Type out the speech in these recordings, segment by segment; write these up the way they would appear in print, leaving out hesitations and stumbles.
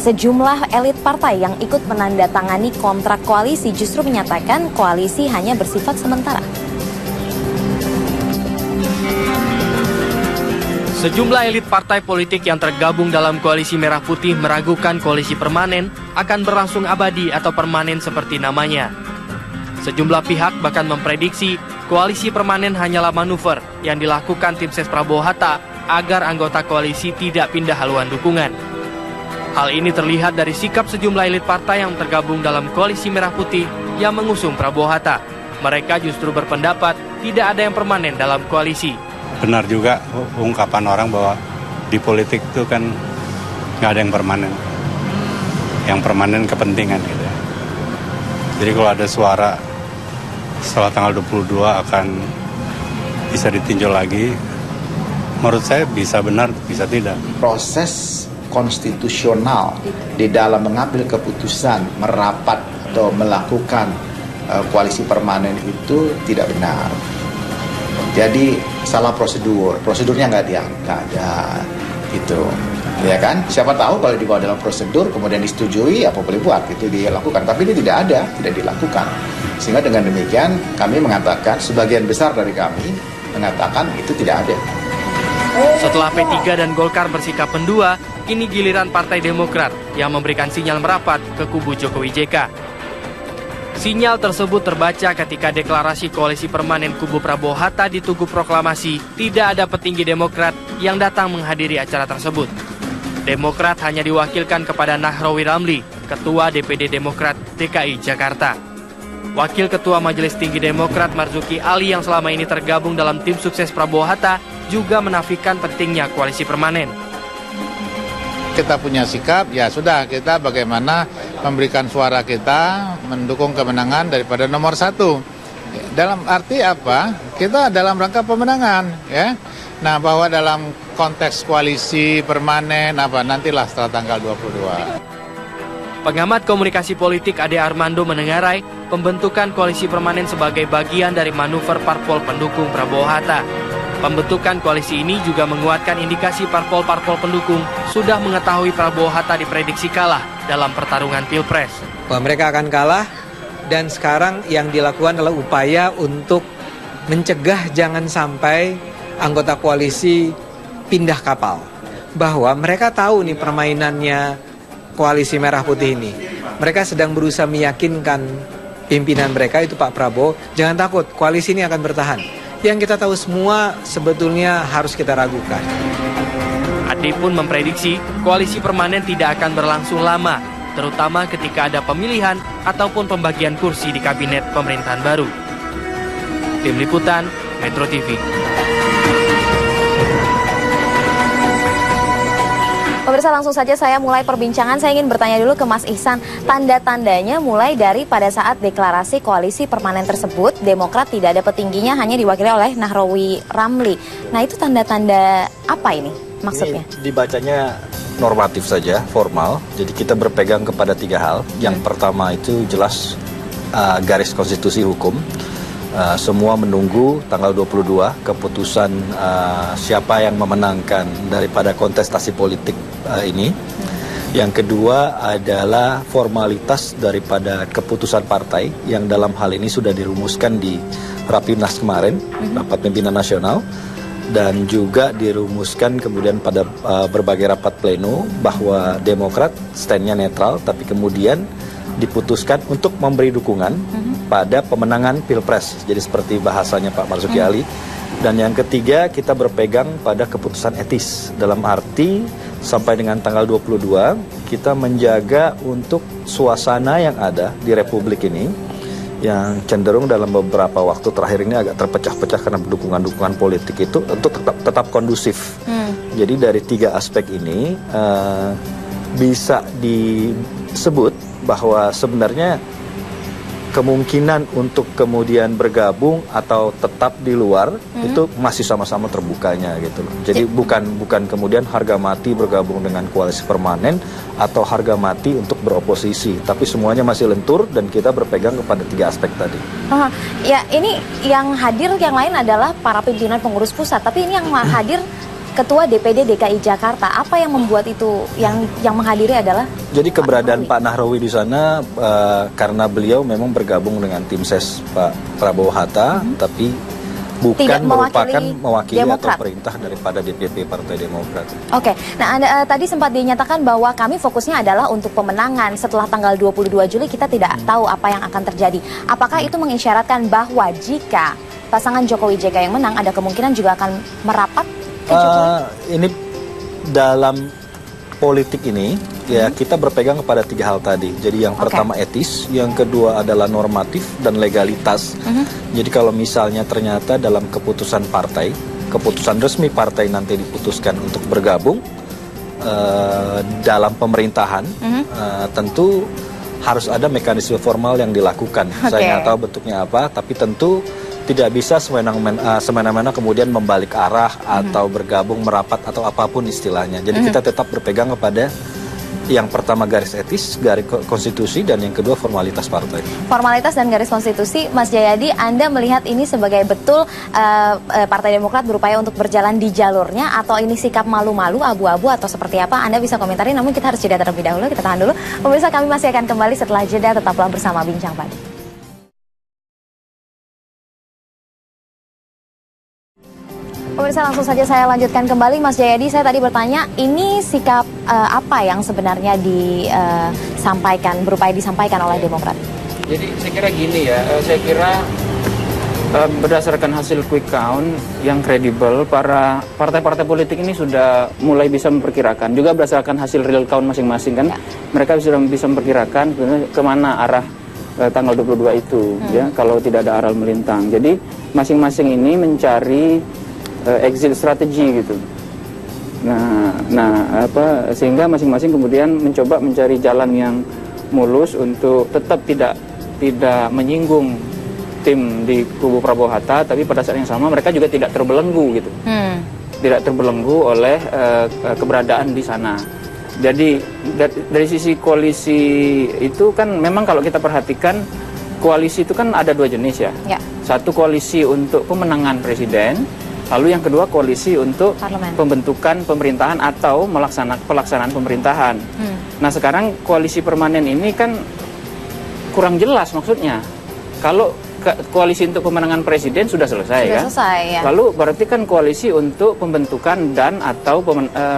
Sejumlah elit partai yang ikut menandatangani kontrak koalisi justru menyatakan koalisi hanya bersifat sementara. Sejumlah elit partai politik yang tergabung dalam koalisi Merah Putih meragukan koalisi permanen akan berlangsung abadi atau permanen seperti namanya. Sejumlah pihak bahkan memprediksi koalisi permanen hanyalah manuver yang dilakukan tim ses Prabowo Hatta agar anggota koalisi tidak pindah haluan dukungan. Hal ini terlihat dari sikap sejumlah elit partai yang tergabung dalam koalisi Merah Putih yang mengusung Prabowo Hatta. Mereka justru berpendapat tidak ada yang permanen dalam koalisi. Benar juga ungkapan orang bahwa di politik itu kan nggak ada yang permanen. Yang permanen kepentingan gitu ya. Jadi kalau ada suara setelah tanggal 22 akan bisa ditinjau lagi, menurut saya bisa benar, bisa tidak. Proses konstitusional di dalam mengambil keputusan merapat atau melakukan koalisi permanen itu tidak benar. Jadi salah prosedurnya nggak ada, gitu, ya kan? Siapa tahu kalau dibawa dalam prosedur kemudian disetujui, apa boleh buat itu dilakukan. Tapi ini tidak dilakukan. Sehingga dengan demikian kami mengatakan, sebagian besar dari kami mengatakan itu tidak ada. Setelah P3 dan Golkar bersikap mendua, kini giliran Partai Demokrat yang memberikan sinyal merapat ke kubu Jokowi JK. Sinyal tersebut terbaca ketika deklarasi koalisi permanen kubu Prabowo Hatta di Tugu Proklamasi tidak ada petinggi Demokrat yang datang menghadiri acara tersebut. Demokrat hanya diwakilkan kepada Nahrawi Ramli, Ketua DPD Demokrat DKI Jakarta. Wakil Ketua Majelis Tinggi Demokrat Marzuki Ali yang selama ini tergabung dalam tim sukses Prabowo Hatta juga menafikan pentingnya koalisi permanen. Kita punya sikap, ya sudah, kita bagaimana memberikan suara kita, mendukung kemenangan daripada nomor satu. Dalam arti apa? Kita dalam rangka pemenangan, ya. Nah, bahwa dalam konteks koalisi permanen, nantilah setelah tanggal 22. Pengamat komunikasi politik Ade Armando menengarai pembentukan koalisi permanen sebagai bagian dari manuver parpol pendukung Prabowo Hatta. Pembentukan koalisi ini juga menguatkan indikasi parpol-parpol pendukung sudah mengetahui Prabowo Hatta diprediksi kalah dalam pertarungan Pilpres. Bahwa mereka akan kalah dan sekarang yang dilakukan adalah upaya untuk mencegah jangan sampai anggota koalisi pindah kapal. Bahwa mereka tahu nih permainannya koalisi Merah Putih ini. Mereka sedang berusaha meyakinkan pimpinan mereka itu Pak Prabowo, jangan takut, koalisi ini akan bertahan. Yang kita tahu semua sebetulnya harus kita ragukan. Ade pun memprediksi koalisi permanen tidak akan berlangsung lama, terutama ketika ada pemilihan ataupun pembagian kursi di kabinet pemerintahan baru. Tim Liputan, Metro TV. Pemirsa, langsung saja saya mulai perbincangan. Saya ingin bertanya dulu ke Mas Ihsan. Tanda-tandanya mulai dari pada saat deklarasi koalisi permanen tersebut, Demokrat tidak ada petingginya, hanya diwakili oleh Nahrawi Ramli. Nah, itu tanda-tanda apa ini maksudnya? Ini dibacanya normatif saja, formal. Jadi kita berpegang kepada 3 hal. Yang pertama itu jelas garis konstitusi hukum. Semua menunggu tanggal 22 keputusan siapa yang memenangkan daripada kontestasi politik ini. Yang kedua adalah formalitas daripada keputusan partai yang dalam hal ini sudah dirumuskan di Rapimnas kemarin, rapat pimpinan nasional, dan juga dirumuskan kemudian pada berbagai rapat pleno bahwa Demokrat stand-nya netral, tapi kemudian diputuskan untuk memberi dukungan pada pemenangan Pilpres. Jadi seperti bahasanya Pak Marzuki Ali. Dan yang ketiga, kita berpegang pada keputusan etis. Dalam arti sampai dengan tanggal 22, kita menjaga untuk suasana yang ada di Republik ini, yang cenderung dalam beberapa waktu terakhir ini agak terpecah-pecah karena dukungan-dukungan politik itu, untuk tetap kondusif. Jadi dari 3 aspek ini bisa disebut bahwa sebenarnya kemungkinan untuk kemudian bergabung atau tetap di luar itu masih sama-sama terbukanya gitu loh. Jadi bukan kemudian harga mati bergabung dengan koalisi permanen atau harga mati untuk beroposisi, tapi semuanya masih lentur dan kita berpegang kepada 3 aspek tadi. Ya, ini yang hadir yang lain adalah para pimpinan pengurus pusat, tapi ini yang hadir Ketua DPD DKI Jakarta. Apa yang membuat itu yang menghadiri adalah? Jadi keberadaan Pak Nahrawi di sana karena beliau memang bergabung dengan tim ses Pak Prabowo Hatta, tapi bukan merupakan mewakili atau perintah daripada DPP Partai Demokrat. Oke, nah Anda tadi sempat dinyatakan bahwa kami fokusnya adalah untuk pemenangan. Setelah tanggal 22 Juli kita tidak tahu apa yang akan terjadi. Apakah itu mengisyaratkan bahwa jika pasangan Jokowi JK yang menang, ada kemungkinan juga akan merapat ke Jokowi? Ini dalam politik ini ya kita berpegang kepada 3 hal tadi. Jadi yang pertama etis, yang kedua adalah normatif dan legalitas. Jadi kalau misalnya ternyata dalam keputusan partai, keputusan resmi partai nanti diputuskan untuk bergabung dalam pemerintahan, tentu harus ada mekanisme formal yang dilakukan. Saya nggak tahu bentuknya apa, tapi tentu tidak bisa semena-mena kemudian membalik arah atau bergabung, merapat atau apapun istilahnya. Jadi kita tetap berpegang kepada yang pertama garis etis, garis konstitusi, dan yang kedua formalitas partai. Formalitas dan garis konstitusi, Mas Jayadi, Anda melihat ini sebagai betul Partai Demokrat berupaya untuk berjalan di jalurnya, atau ini sikap malu-malu, abu-abu, atau seperti apa? Anda bisa komentari, namun kita harus jeda terlebih dahulu, kita tahan dulu. Pemirsa, kami masih akan kembali setelah jeda, tetaplah bersama Bincang Pagi. Pemirsa, langsung saja saya lanjutkan kembali. Mas Jayadi, saya tadi bertanya, ini sikap apa yang sebenarnya berupaya disampaikan oleh Demokrat? Jadi saya kira gini ya, saya kira berdasarkan hasil quick count yang kredibel, para partai-partai politik ini sudah mulai bisa memperkirakan, juga berdasarkan hasil real count masing-masing kan, mereka sudah bisa memperkirakan kemana arah tanggal 22 itu, ya, kalau tidak ada aral melintang. Jadi masing-masing ini mencari exit strategi gitu. Sehingga masing-masing kemudian mencoba mencari jalan yang mulus untuk tetap tidak menyinggung tim di kubu Prabowo Hatta, tapi pada saat yang sama mereka juga tidak terbelenggu gitu. Tidak terbelenggu oleh keberadaan di sana. Jadi dari sisi koalisi itu kan memang kalau kita perhatikan, koalisi itu kan ada 2 jenis ya. Satu koalisi untuk pemenangan presiden, lalu yang kedua koalisi untuk pembentukan pemerintahan atau pelaksanaan pemerintahan. Nah sekarang koalisi permanen ini kan kurang jelas maksudnya. Kalau koalisi untuk pemenangan presiden sudah selesai, ya? Lalu berarti kan koalisi untuk pembentukan dan atau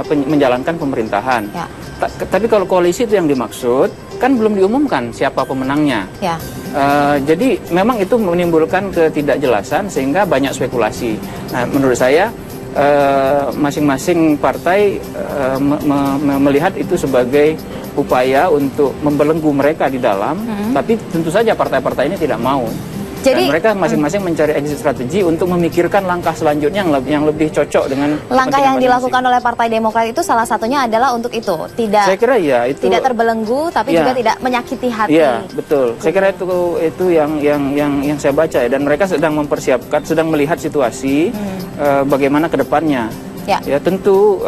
menjalankan pemerintahan. Tapi kalau koalisi itu yang dimaksud kan belum diumumkan siapa pemenangnya. Jadi memang itu menimbulkan ketidakjelasan sehingga banyak spekulasi. Nah menurut saya masing-masing partai melihat itu sebagai upaya untuk membelenggu mereka di dalam, tapi tentu saja partai-partai ini tidak mau. Jadi, dan mereka masing-masing mencari exit strategi untuk memikirkan langkah selanjutnya yang lebih cocok dengan langkah yang dilakukan oleh Partai Demokrat itu salah satunya adalah untuk itu, tidak. Saya kira ya itu tidak terbelenggu, tapi juga tidak menyakiti hati. Iya betul. Saya kira itu yang saya baca ya, dan mereka sedang mempersiapkan, sedang melihat situasi bagaimana ke depannya. Ya tentu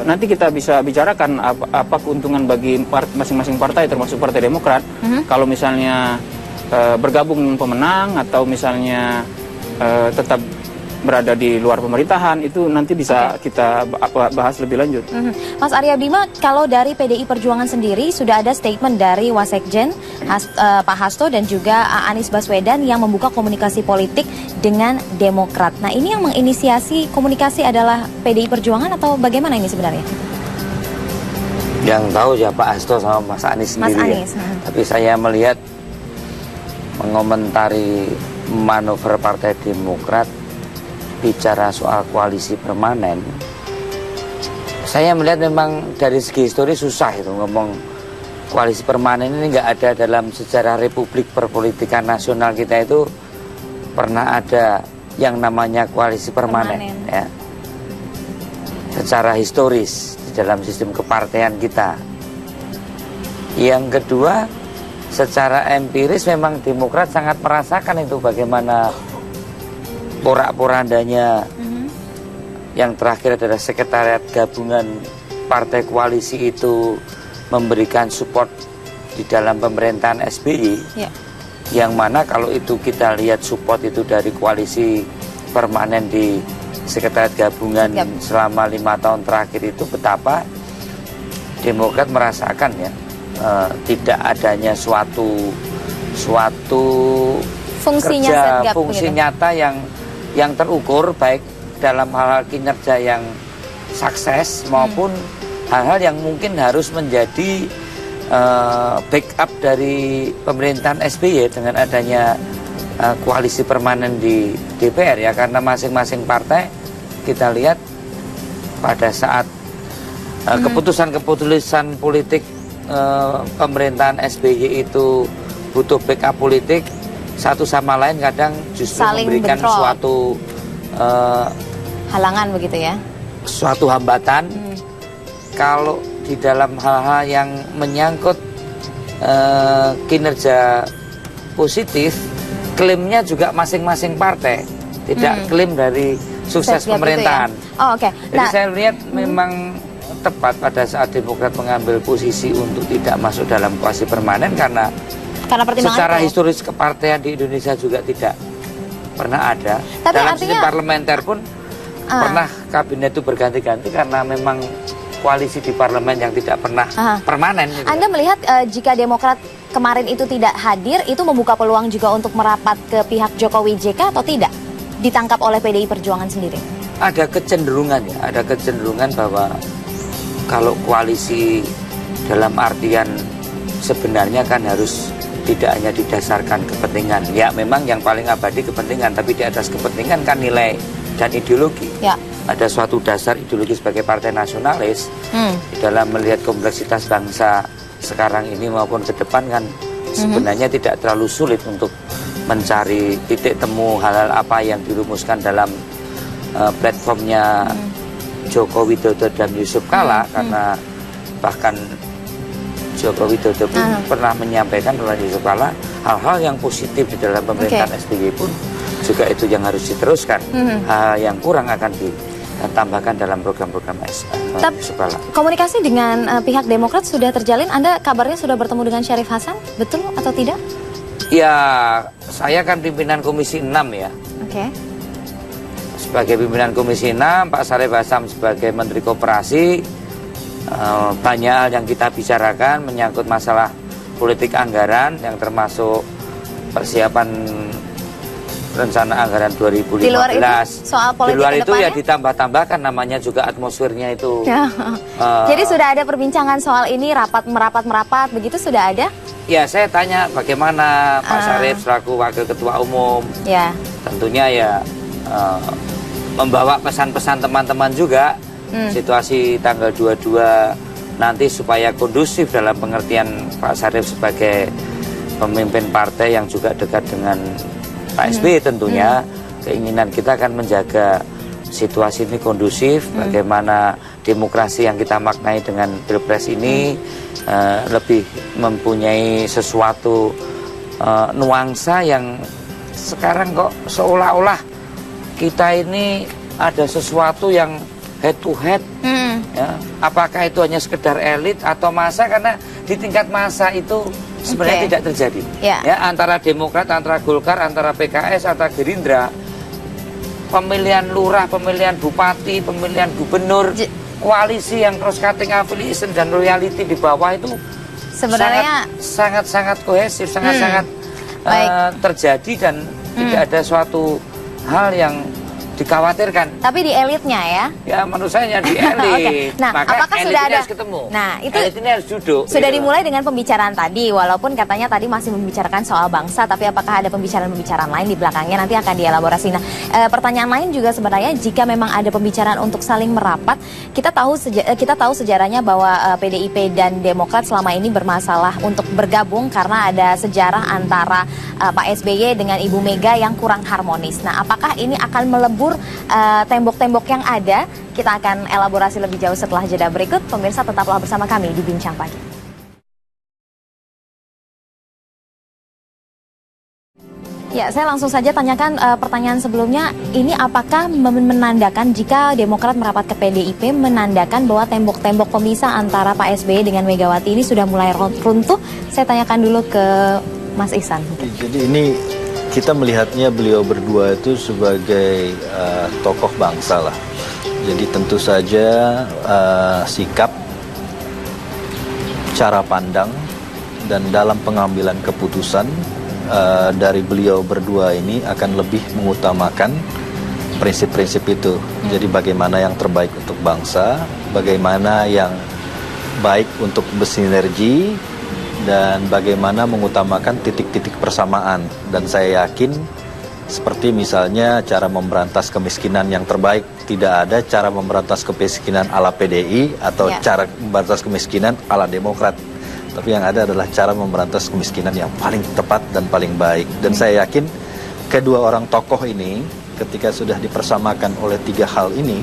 nanti kita bisa bicarakan apa keuntungan bagi masing-masing partai termasuk Partai Demokrat kalau misalnya bergabung dengan pemenang atau misalnya tetap berada di luar pemerintahan, itu nanti bisa kita bahas lebih lanjut. Mas Arya Bima, kalau dari PDI Perjuangan sendiri sudah ada statement dari Wasekjen Pak Hasto dan juga Anies Baswedan yang membuka komunikasi politik dengan Demokrat. Nah ini yang menginisiasi komunikasi adalah PDI Perjuangan atau bagaimana ini sebenarnya? Yang tahu ya Pak Hasto sama Mas Anies sendiri. Mas Anies. Ya. Tapi saya melihat mengomentari manuver Partai Demokrat bicara soal koalisi permanen, saya melihat memang dari segi histori susah itu ngomong koalisi permanen ini nggak ada dalam sejarah Republik Perpolitikan Nasional kita itu pernah ada yang namanya koalisi permanen. Ya. Secara historis di dalam sistem kepartean kita. Yang kedua, secara empiris memang Demokrat sangat merasakan itu bagaimana porak-porandanya. Yang terakhir adalah sekretariat gabungan partai koalisi itu memberikan support di dalam pemerintahan SBY. Yang mana kalau itu kita lihat support itu dari koalisi permanen di sekretariat gabungan selama 5 tahun terakhir itu betapa Demokrat merasakan ya tidak adanya suatu fungsinya kerja, fungsi nyata yang terukur baik dalam hal-hal kinerja yang sukses maupun hal-hal yang mungkin harus menjadi backup dari pemerintahan SBY dengan adanya koalisi permanen di DPR ya, karena masing-masing partai kita lihat pada saat keputusan-keputusan politik pemerintahan SBY itu butuh backup politik, satu sama lain kadang justru saling memberikan bentrok. suatu Halangan begitu ya. suatu hambatan kalau di dalam hal-hal yang menyangkut kinerja positif, klaimnya juga masing-masing partai, tidak klaim dari sukses pemerintahan. Gitu ya? Oh, oke. Jadi saya lihat memang tepat pada saat Demokrat mengambil posisi untuk tidak masuk dalam koalisi permanen karena pertimbangan secara itu. historis kepartean di Indonesia juga tidak pernah ada. Tapi dalam artinya, sistem parlementer pun pernah kabinet itu berganti-ganti karena memang koalisi di parlemen yang tidak pernah permanen. Gitu. Anda melihat jika Demokrat kemarin itu tidak hadir, itu membuka peluang juga untuk merapat ke pihak Jokowi JK atau tidak? Ditangkap oleh PDI Perjuangan sendiri? Ada kecenderungan ya, ada kecenderungan bahwa kalau koalisi dalam artian sebenarnya kan harus tidak hanya didasarkan kepentingan. Ya memang yang paling abadi kepentingan, tapi di atas kepentingan kan nilai dan ideologi. Ya. Ada suatu dasar ideologi sebagai partai nasionalis di dalam melihat kompleksitas bangsa sekarang ini maupun ke depan kan sebenarnya tidak terlalu sulit untuk mencari titik temu hal-hal apa yang dirumuskan dalam platformnya Joko Widodo dan Yusuf Kala karena bahkan Joko Widodo pun pernah menyampaikan kepada Yusuf Kala hal-hal yang positif di dalam pemerintahan SBY pun juga itu yang harus diteruskan. Hal yang kurang akan ditambahkan dalam program-program Yusuf Kala. Komunikasi dengan pihak Demokrat sudah terjalin. Anda kabarnya sudah bertemu dengan Syarif Hasan, betul atau tidak? Ya, saya kan pimpinan Komisi 6 ya. Oke. Sebagai pimpinan Komisi 6, Pak Syarif Hasan sebagai Menteri Koperasi, banyak hal yang kita bicarakan menyangkut masalah politik anggaran yang termasuk persiapan rencana anggaran 2015. Di luar itu soal politik di luar itu kedepannya? ya ditambah-tambahkan namanya juga atmosfernya itu. Ya. Jadi sudah ada perbincangan soal ini, merapat begitu sudah ada? Ya saya tanya bagaimana Pak Syarif selaku Wakil Ketua Umum. Ya. Tentunya ya membawa pesan-pesan teman-teman juga situasi tanggal 22 nanti supaya kondusif dalam pengertian Pak Syarif sebagai pemimpin partai yang juga dekat dengan Pak SBY tentunya keinginan kita akan menjaga situasi ini kondusif, bagaimana demokrasi yang kita maknai dengan Pilpres ini lebih mempunyai sesuatu nuansa yang sekarang kok seolah-olah kita ini ada sesuatu yang head to head. Ya, apakah itu hanya sekedar elit atau massa, karena di tingkat massa itu sebenarnya tidak terjadi. Ya, antara Demokrat, antara Golkar, antara PKS, antara Gerindra, pemilihan lurah, pemilihan bupati, pemilihan gubernur, koalisi yang cross cutting affiliation dan loyalty di bawah itu sebenarnya sangat kohesif, sangat terjadi dan tidak ada suatu hal yang dikhawatirkan. Tapi di elitnya ya? Ya menurut saya di elit. Nah, maka apakah elit sudah ini ada? harus ketemu. Nah, itu elit ini harus duduk. Sudah gitu. dimulai dengan pembicaraan tadi, walaupun katanya tadi masih membicarakan soal bangsa, tapi apakah ada pembicaraan-pembicaraan lain di belakangnya nanti akan dielaborasi. Nah, pertanyaan lain juga sebenarnya jika memang ada pembicaraan untuk saling merapat, kita tahu sejarahnya bahwa PDIP dan Demokrat selama ini bermasalah untuk bergabung karena ada sejarah antara Pak SBY dengan Ibu Mega yang kurang harmonis. Nah, apakah ini akan melebur tembok-tembok yang ada? Kita akan elaborasi lebih jauh setelah jeda berikut. Pemirsa tetaplah bersama kami di Bincang Pagi. Ya, saya langsung saja tanyakan pertanyaan sebelumnya. Ini apakah menandakan jika Demokrat merapat ke PDIP menandakan bahwa tembok-tembok pemisah antara Pak SBY dengan Megawati ini sudah mulai runtuh? Saya tanyakan dulu ke Mas Ihsan. Jadi ini kita melihatnya beliau berdua itu sebagai tokoh bangsa lah. Jadi tentu saja sikap, cara pandang, dan dalam pengambilan keputusan dari beliau berdua ini akan lebih mengutamakan prinsip-prinsip itu. Jadi bagaimana yang terbaik untuk bangsa, bagaimana yang baik untuk bersinergi, dan bagaimana mengutamakan titik-titik persamaan. Dan saya yakin seperti misalnya cara memberantas kemiskinan yang terbaik, tidak ada cara memberantas kemiskinan ala PDI atau cara memberantas kemiskinan ala Demokrat. Tapi yang ada adalah cara memberantas kemiskinan yang paling tepat dan paling baik. Dan saya yakin kedua orang tokoh ini ketika sudah dipersamakan oleh tiga hal ini,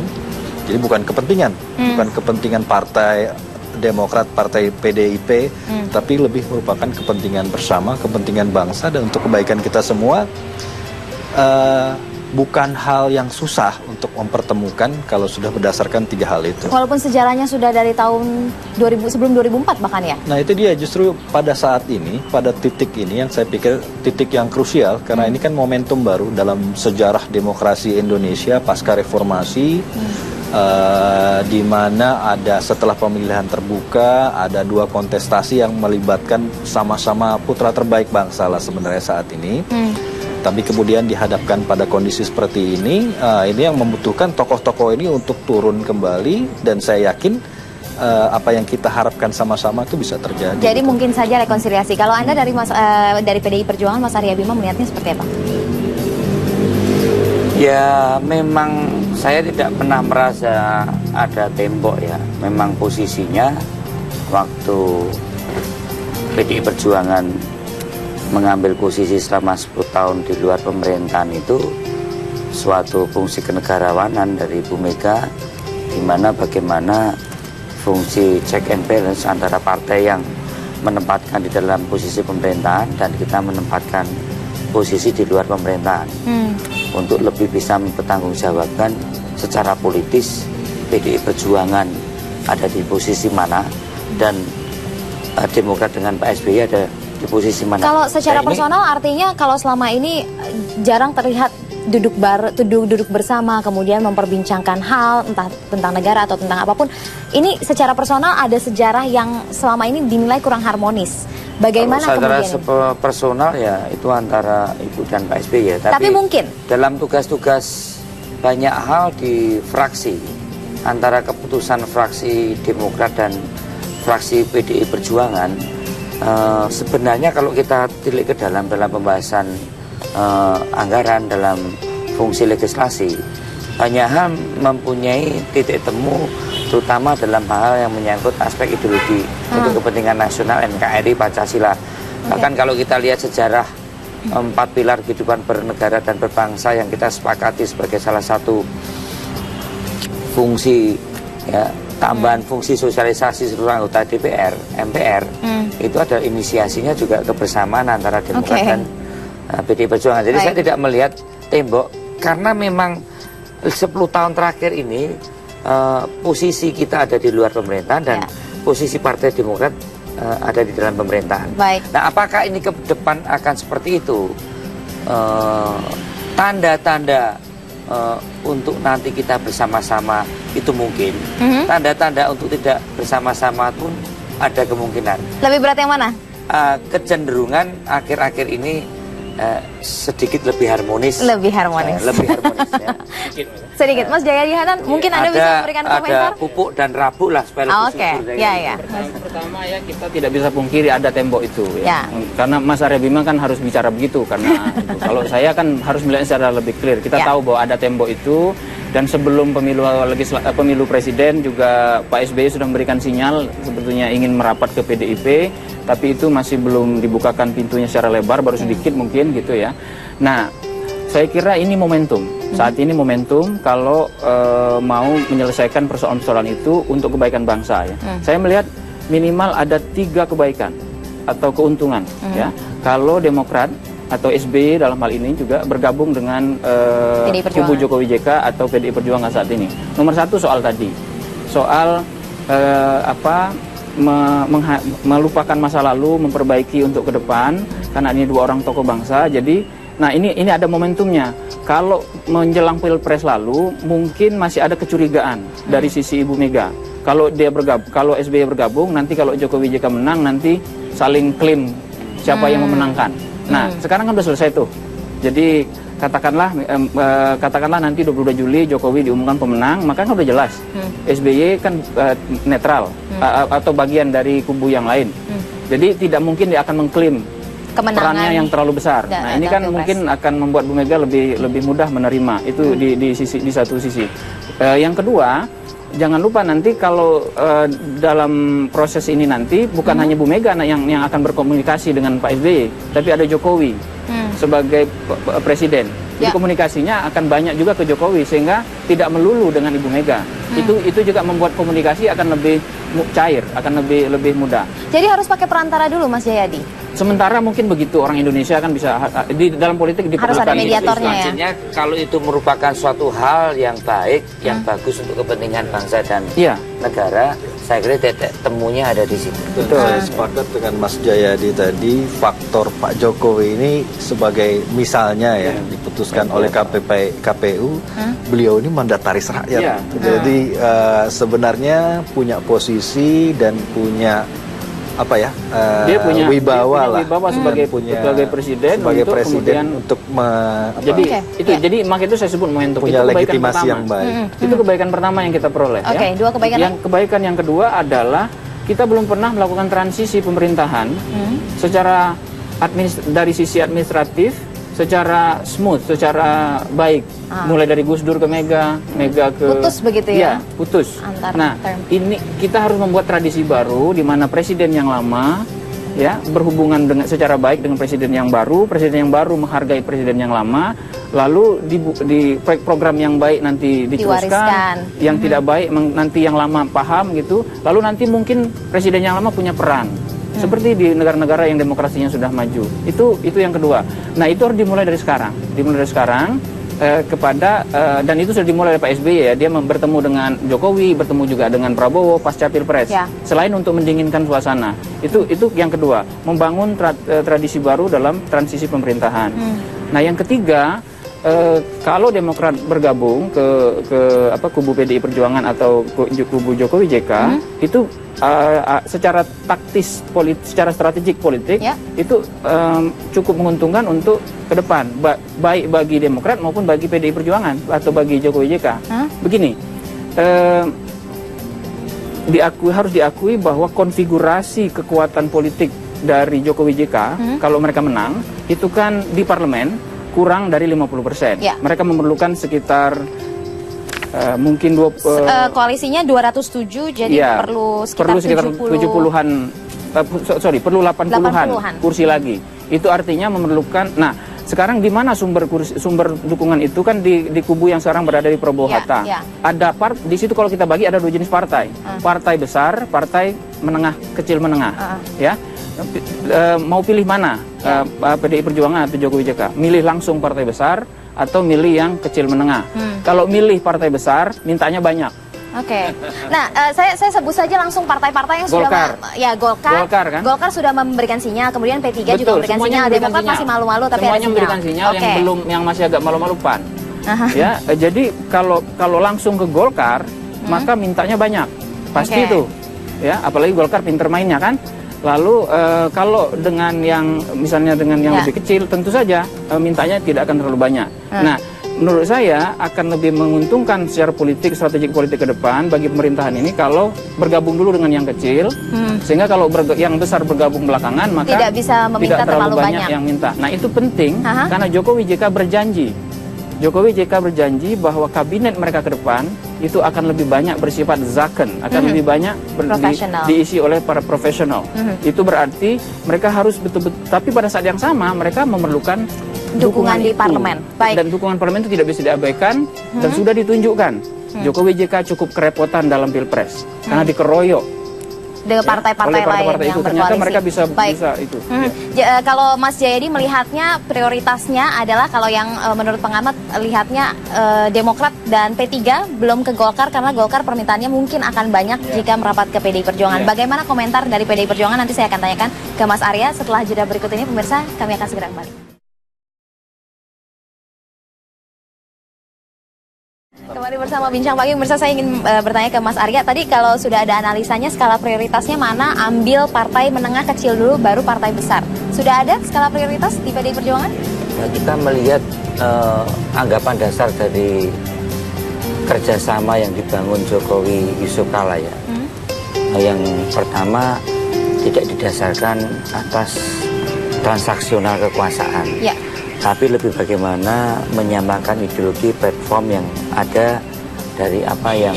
jadi bukan kepentingan partai Demokrat, partai PDIP, tapi lebih merupakan kepentingan bersama, kepentingan bangsa dan untuk kebaikan kita semua. Bukan hal yang susah untuk mempertemukan kalau sudah berdasarkan tiga hal itu. Walaupun sejarahnya sudah dari tahun 2000, sebelum 2004 bahkan ya? Nah itu dia, justru pada saat ini, pada titik ini yang saya pikir titik yang krusial, karena ini kan momentum baru dalam sejarah demokrasi Indonesia pasca reformasi, di mana ada setelah pemilihan terbuka, ada dua kontestasi yang melibatkan sama-sama putra terbaik bangsa lah sebenarnya saat ini. Tapi kemudian dihadapkan pada kondisi seperti ini yang membutuhkan tokoh-tokoh ini untuk turun kembali, dan saya yakin apa yang kita harapkan sama-sama itu bisa terjadi. Jadi mungkin saja rekonsiliasi. Kalau Anda dari PDI Perjuangan, Mas Arya Bima melihatnya seperti apa? Ya memang saya tidak pernah merasa ada tembok ya. Memang posisinya waktu PDI Perjuangan mengambil posisi selama 10 tahun di luar pemerintahan itu suatu fungsi kenegarawanan dari Ibu Mega, di mana bagaimana fungsi check and balance antara partai yang menempatkan di dalam posisi pemerintahan dan kita menempatkan posisi di luar pemerintahan untuk lebih bisa mempertanggungjawabkan secara politis PDI Perjuangan ada di posisi mana dan Demokrat dengan Pak SBY ada di posisi mana. Kalau secara personal artinya kalau selama ini jarang terlihat duduk bersama kemudian memperbincangkan hal entah tentang negara atau tentang apapun. Ini secara personal ada sejarah yang selama ini dinilai kurang harmonis. Bagaimana kemudian? Secara personal ya itu antara Ibu dan Pak SBY ya. Tapi mungkin dalam tugas-tugas banyak hal di fraksi antara keputusan fraksi Demokrat dan fraksi PDI Perjuangan. Sebenarnya kalau kita tilik ke dalam pembahasan anggaran dalam fungsi legislasi, banyak hal mempunyai titik temu, terutama dalam hal yang menyangkut aspek ideologi untuk kepentingan nasional NKRI Pancasila. Bahkan kalau kita lihat sejarah 4 pilar kehidupan bernegara dan berbangsa yang kita sepakati sebagai salah satu fungsi ya, tambahan fungsi sosialisasi seluruh anggota DPR, MPR, itu ada inisiasinya juga kebersamaan antara Demokrat dan PDI Perjuangan. Jadi saya tidak melihat tembok, karena memang 10 tahun terakhir ini posisi kita ada di luar pemerintahan dan posisi Partai Demokrat ada di dalam pemerintahan. Nah apakah ini ke depan akan seperti itu? Tanda-tanda untuk nanti kita bersama-sama itu mungkin. Tanda-tanda untuk tidak bersama-sama pun ada kemungkinan. Lebih berat yang mana? Kecenderungan akhir-akhir ini sedikit lebih harmonis. Lebih harmonis. Lebih harmonis ya. Sedikit. Mas Jayadi Hanan, mungkin Anda bisa memberikan komentar? Ada pupuk dan rabuk lah supaya lebih subur. Ya. Pertama ya kita tidak bisa pungkiri ada tembok itu ya. Karena Mas Arya Bima kan harus bicara begitu karena itu. Kalau saya kan harus melihat secara lebih clear. Kita tahu bahwa ada tembok itu, dan sebelum pemilu presiden juga Pak SBY sudah memberikan sinyal sebetulnya ingin merapat ke PDIP, tapi itu masih belum dibukakan pintunya secara lebar, baru sedikit mungkin gitu ya. Nah, saya kira ini momentum. Saat ini momentum kalau mau menyelesaikan persoalan-persoalan itu untuk kebaikan bangsa ya. Saya melihat minimal ada 3 kebaikan atau keuntungan ya. Kalau Demokrat atau SBY dalam hal ini juga bergabung dengan kubu Jokowi JK atau PDI Perjuangan saat ini. Nomor 1 soal tadi, soal melupakan masa lalu, memperbaiki untuk ke depan, karena ini 2 orang tokoh bangsa. Jadi Nah ini ada momentumnya. Kalau menjelang Pilpres lalu mungkin masih ada kecurigaan dari sisi Ibu Mega. Kalau kalau SBY bergabung, nanti kalau Jokowi JK menang nanti saling klaim siapa yang memenangkan. Nah sekarang kan udah selesai tuh. Jadi katakanlah nanti 22 Juli Jokowi diumumkan pemenang, maka kan udah jelas. SBY kan netral atau bagian dari kubu yang lain. Jadi tidak mungkin dia akan mengklaim perannya yang terlalu besar. Nah ini kan mungkin akan membuat Bu Mega lebih mudah menerima itu di satu sisi. Yang kedua, jangan lupa nanti kalau dalam proses ini nanti bukan hanya Bu Mega yang akan berkomunikasi dengan Pak SBY, tapi ada Jokowi sebagai presiden. Jadi komunikasinya akan banyak juga ke Jokowi sehingga tidak melulu dengan Ibu Mega. Itu juga membuat komunikasi akan lebih cair, akan lebih mudah. Jadi harus pakai perantara dulu, Mas Jayadi. Sementara mungkin begitu orang Indonesia kan bisa di dalam politik diperlukan. Harus ada mediatornya ya. Selanjutnya kalau itu merupakan suatu hal yang baik, yang bagus untuk kepentingan bangsa dan negara, saya kira titik temunya ada di situ. Betul, saya sepakat dengan Mas Jayadi tadi, faktor Pak Jokowi ini sebagai misalnya ya diputuskan oleh KPU, beliau ini mandataris rakyat. Jadi sebenarnya punya posisi dan punya dia punya wibawa lah, sebagai presiden, untuk jadi makanya itu saya sebut momentum, punya itu legitimasi yang baik. Itu kebaikan pertama yang kita peroleh. Dua kebaikan. Kebaikan yang kedua adalah kita belum pernah melakukan transisi pemerintahan secara dari sisi administratif secara smooth, secara baik, mulai dari Gus Dur ke Mega ke putus begitu ya? Putus. Nah, ini kita harus membuat tradisi baru di mana presiden yang lama berhubungan secara baik dengan presiden yang baru menghargai presiden yang lama, lalu di program yang baik nanti diteruskan, yang tidak baik nanti yang lama paham gitu, lalu nanti mungkin presiden yang lama punya peran. Seperti di negara-negara yang demokrasinya sudah maju. Itu yang kedua. Nah itu harus dimulai dari sekarang. Dan itu sudah dimulai oleh Pak SBY ya. Dia bertemu dengan Jokowi, bertemu juga dengan Prabowo pasca Pilpres. Selain untuk mendinginkan suasana. Itu yang kedua. Membangun tradisi baru dalam transisi pemerintahan. Nah yang ketiga, kalau Demokrat bergabung ke kubu PDI Perjuangan atau kubu Jokowi JK, itu secara taktis secara strategik politik itu cukup menguntungkan untuk ke depan, baik bagi Demokrat maupun bagi PDI Perjuangan atau bagi Jokowi JK. Begini, harus diakui bahwa konfigurasi kekuatan politik dari Jokowi JK kalau mereka menang itu kan di parlemen kurang dari 50%. Mereka memerlukan sekitar mungkin koalisinya 207, jadi perlu sekitar 70-an, perlu 80-an kursi lagi. Itu artinya memerlukan. Nah, sekarang di mana sumber dukungan itu kan di kubu yang sekarang berada di Prabowo Hatta. Ada di situ kalau kita bagi ada dua jenis partai. Partai besar, partai menengah, kecil menengah. Mau pilih mana? PDI Perjuangan atau Jokowi JK? Milih langsung partai besar atau milih yang kecil menengah? Kalau milih partai besar, mintanya banyak. Nah, saya sebut saja langsung partai-partai yang sudah Golkar sudah memberikan sinyal, kemudian P3 juga memberikan sinyal. Demokrat masih malu-malu tapi semuanya memberikan sinyal. Yang masih agak malu-malu PAN. Jadi kalau langsung ke Golkar, maka mintanya banyak. Pasti itu. Apalagi Golkar pinter mainnya kan. Lalu kalau dengan yang misalnya dengan yang lebih kecil, tentu saja mintanya tidak akan terlalu banyak. Nah, menurut saya akan lebih menguntungkan secara strategik politik ke depan bagi pemerintahan ini kalau bergabung dulu dengan yang kecil, sehingga kalau yang besar bergabung belakangan maka tidak bisa meminta terlalu banyak yang minta. Nah itu penting karena Jokowi JK berjanji bahwa kabinet mereka ke depan itu akan lebih banyak bersifat zaken, akan lebih banyak diisi oleh para profesional. Itu berarti mereka harus betul-betul, tapi pada saat yang sama mereka memerlukan dukungan di parlemen. Dan dukungan parlemen itu tidak bisa diabaikan dan sudah ditunjukkan. Jokowi JK cukup kerepotan dalam Pilpres karena dikeroyok dengan partai-partai lain yang ternyata mereka bisa itu. Kalau Mas Jayadi melihatnya prioritasnya adalah kalau yang menurut pengamat lihatnya Demokrat dan P3 belum ke Golkar karena Golkar permintaannya mungkin akan banyak jika merapat ke PDI Perjuangan. Bagaimana komentar dari PDI Perjuangan nanti saya akan tanyakan ke Mas Arya setelah jeda berikut ini. Pemirsa, kami akan segera kembali. Kembali bersama Bincang Pagi, pemirsa, saya ingin bertanya ke Mas Arya. Tadi kalau sudah ada analisanya, skala prioritasnya mana? Ambil partai menengah kecil dulu, baru partai besar. Sudah ada skala prioritas di PDI Perjuangan? Ya, kita melihat anggapan dasar dari kerjasama yang dibangun Jokowi Yusuf Kala ya. Yang pertama, tidak didasarkan atas transaksional kekuasaan. Ya. Tapi lebih bagaimana menyamakan ideologi platform yang ada dari apa yang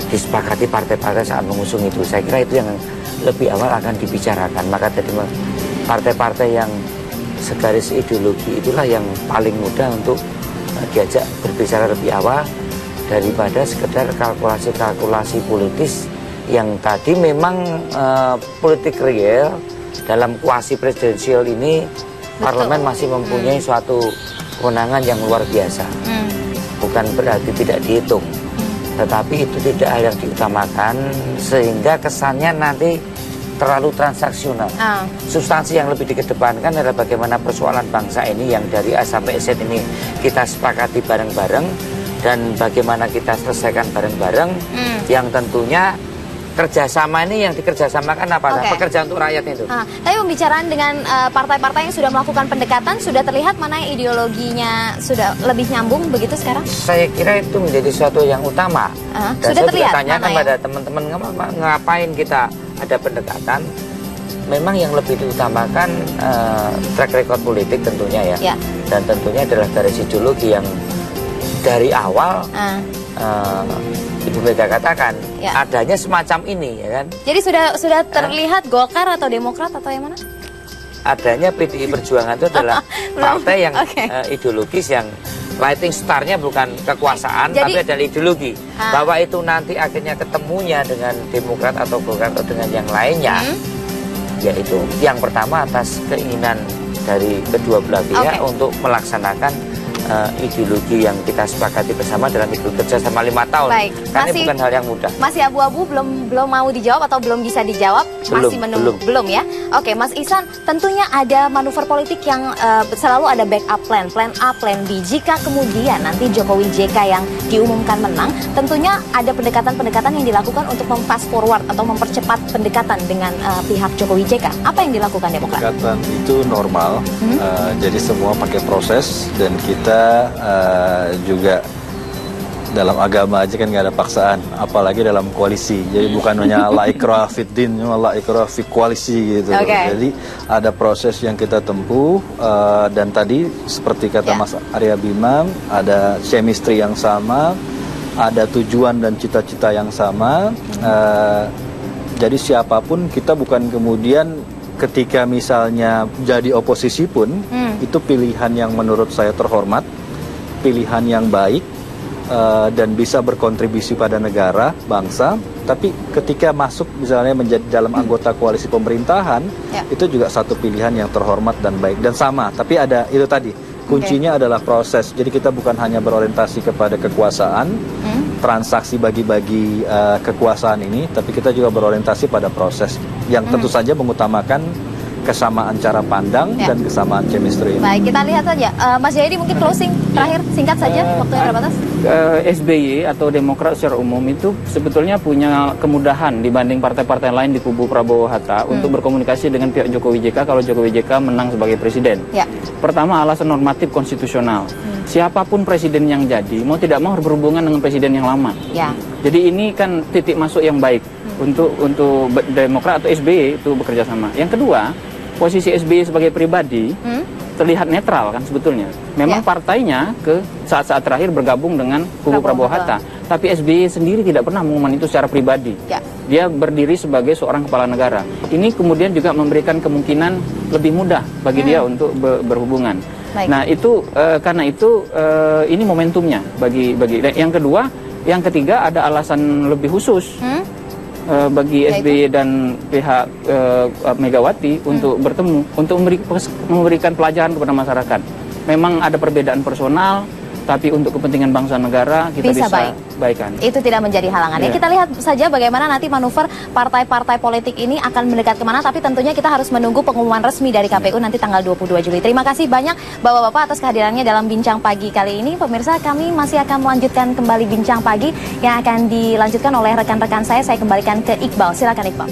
disepakati partai-partai saat mengusung itu. Saya kira itu yang lebih awal akan dibicarakan. Maka tadi partai-partai yang segaris ideologi itulah yang paling mudah untuk diajak berbicara lebih awal daripada sekedar kalkulasi-kalkulasi politis yang tadi memang politik real dalam kuasi presidensial ini. Parlemen masih mempunyai suatu kewenangan yang luar biasa. Bukan berarti tidak dihitung, tetapi itu tidak hal yang diutamakan sehingga kesannya nanti terlalu transaksional. Substansi yang lebih dikedepankan adalah bagaimana persoalan bangsa ini yang dari A sampai Z ini kita sepakati bareng-bareng dan bagaimana kita selesaikan bareng-bareng yang tentunya kerjasama ini yang dikerjasamakan apa? Pekerjaan untuk rakyat itu. Tapi pembicaraan dengan partai-partai yang sudah melakukan pendekatan, sudah terlihat mana yang ideologinya sudah lebih nyambung begitu sekarang? Saya kira itu menjadi sesuatu yang utama. Dan sudah saya terlihat juga tanyakan pada teman-teman ngapain kita ada pendekatan. Memang yang lebih diutamakan track record politik tentunya ya. Dan tentunya adalah dari ideologi yang dari awal Ibu Mega katakan adanya semacam ini ya kan. Jadi sudah terlihat Golkar atau Demokrat atau yang mana? Adanya PDI Perjuangan itu adalah partai yang ideologis yang lighting star-nya bukan kekuasaan tapi adalah ideologi. Bahwa itu nanti akhirnya ketemunya dengan Demokrat atau Golkar atau dengan yang lainnya. Yaitu yang pertama atas keinginan dari kedua belah pihak untuk melaksanakan ideologi yang kita sepakati bersama dalam ideologi kerja selama 5 tahun. Baik. Karena ini bukan hal yang mudah. Masih abu-abu, belum mau dijawab atau belum bisa dijawab? Masih menunggu, belum ya? Oke, Mas Ihsan, tentunya ada manuver politik yang selalu ada backup plan A, plan B. Jika kemudian nanti Jokowi JK yang diumumkan menang, tentunya ada pendekatan-pendekatan yang dilakukan untuk memfast forward atau mempercepat pendekatan dengan pihak Jokowi JK. Apa yang dilakukan Demokrat? Pendekatan itu normal, jadi semua pakai proses dan kita juga dalam agama aja kan nggak ada paksaan, apalagi dalam koalisi. Jadi bukan hanya la ikraha fid din, la ikraha fi koalisi gitu. Jadi ada proses yang kita tempuh dan tadi seperti kata Mas Arya Bima, ada chemistry yang sama, ada tujuan dan cita-cita yang sama. Jadi siapapun kita bukan kemudian ketika misalnya jadi oposisi pun itu pilihan yang menurut saya terhormat, pilihan yang baik dan bisa berkontribusi pada negara, bangsa. Tapi ketika masuk misalnya menjadi dalam anggota koalisi pemerintahan, itu juga satu pilihan yang terhormat dan baik dan sama. Tapi ada itu tadi, kuncinya adalah proses. Jadi kita bukan hanya berorientasi kepada kekuasaan, transaksi bagi-bagi kekuasaan ini, tapi kita juga berorientasi pada proses yang tentu saja mengutamakan kesamaan cara pandang dan kesamaan chemistry. Baik, kita lihat saja. Mas Jayadi mungkin closing terakhir singkat saja, waktu yang terbatas. SBY atau Demokrat secara umum itu sebetulnya punya kemudahan dibanding partai-partai lain di kubu Prabowo Hatta untuk berkomunikasi dengan pihak Jokowi JK kalau Jokowi JK menang sebagai presiden. Pertama, alasan normatif konstitusional. Siapapun presiden yang jadi, mau tidak mau harus berhubungan dengan presiden yang lama. Jadi ini kan titik masuk yang baik untuk Demokrat atau SBY itu bekerja sama. Yang kedua, posisi SBY sebagai pribadi terlihat netral kan sebetulnya. Memang partainya ke saat-saat terakhir bergabung dengan kubu Prabowo Hatta. Tapi SBY sendiri tidak pernah mengumumkan itu secara pribadi. Dia berdiri sebagai seorang kepala negara. Ini kemudian juga memberikan kemungkinan lebih mudah bagi dia untuk berhubungan. Nah itu karena itu ini momentumnya bagi yang kedua, yang ketiga ada alasan lebih khusus bagi SBY dan pihak Megawati untuk bertemu, untuk memberikan pelajaran kepada masyarakat. Memang ada perbedaan personal, tapi untuk kepentingan bangsa negara kita bisa baikan. Itu tidak menjadi halangan. Ya, kita lihat saja bagaimana nanti manuver partai-partai politik ini akan mendekat kemana, tapi tentunya kita harus menunggu pengumuman resmi dari KPU nanti tanggal 22 Juli. Terima kasih banyak Bapak-Bapak atas kehadirannya dalam Bincang Pagi kali ini. Pemirsa, kami masih akan melanjutkan kembali Bincang Pagi yang akan dilanjutkan oleh rekan-rekan saya. Saya kembalikan ke Iqbal. Silakan Iqbal.